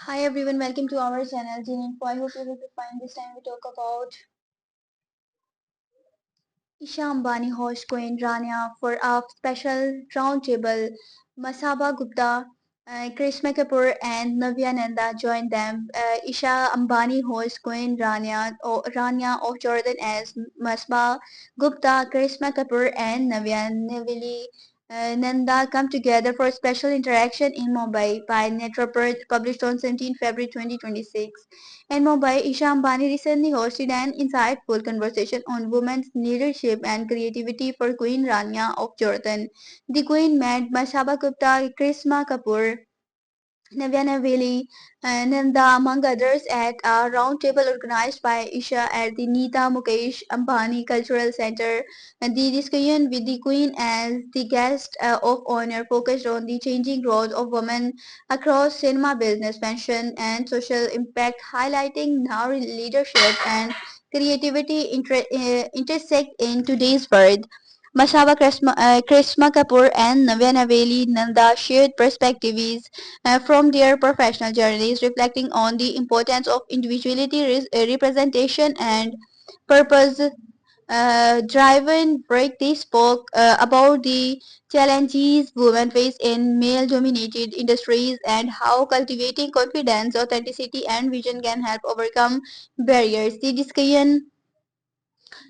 Hi everyone, welcome to our channel Gene Info. I hope you will be fine. This time we talk about Isha Ambani hosts Queen Rania for a special roundtable. Masaba Gupta, Krishna Kapoor and Navya Nanda joined them. Isha Ambani hosts Queen Rania of Jordan as Masaba Gupta, Krishna Kapoor and Navya Nanda come together for a special interaction in Mumbai by Netrapur, published on 17 February 2026. In Mumbai, Isha Ambani recently hosted an insightful conversation on women's leadership and creativity for Queen Rania of Jordan. The Queen met Mashaba Gupta, Krishma Kapoor, Navya Naveli, Nanda, among others, at a roundtable organized by Isha at the Neeta Mukesh Ambani Cultural Center. And the discussion with the Queen as the guest of honor focused on the changing roles of women across cinema, business, fashion, and social impact, highlighting how leadership and creativity intersect in today's world. Krishma Kapoor and Navya Naveli Nanda shared perspectives from their professional journeys, reflecting on the importance of individuality, representation, and purpose. Driven break they spoke about the challenges women face in male-dominated industries and how cultivating confidence, authenticity, and vision can help overcome barriers. The discussion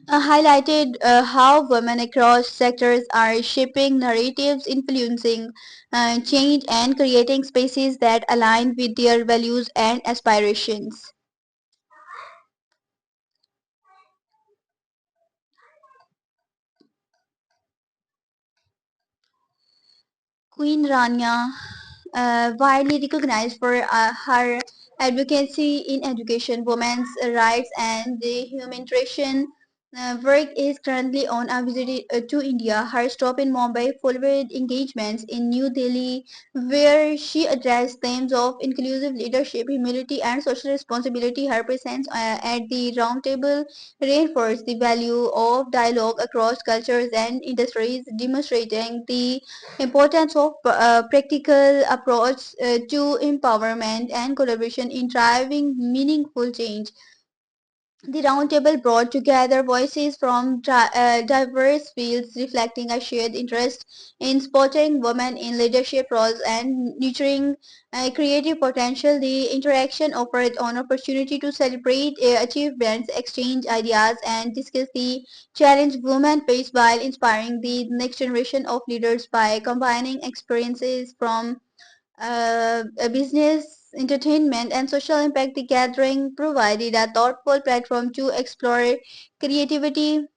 highlighted how women across sectors are shaping narratives, influencing change, and creating spaces that align with their values and aspirations. Queen Rania, widely recognized for her advocacy in education, women's rights, and the humanitarian work, is currently on a visit to India. Her stop in Mumbai followed engagements in New Delhi, where she addressed themes of inclusive leadership, humility, and social responsibility. Her presence at the roundtable reinforced the value of dialogue across cultures and industries, demonstrating the importance of practical approach to empowerment and collaboration in driving meaningful change. The roundtable brought together voices from diverse fields, reflecting a shared interest in supporting women in leadership roles and nurturing creative potential. The interaction offered an opportunity to celebrate achievements, exchange ideas, and discuss the challenge women face while inspiring the next generation of leaders by combining experiences from business, entertainment, and social impact. The gathering provided a thoughtful platform to explore creativity,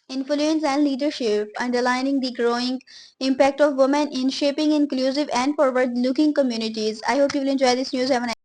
influence, and leadership, underlining the growing impact of women in shaping inclusive and forward-looking communities. I hope you will enjoy this news. Have a nice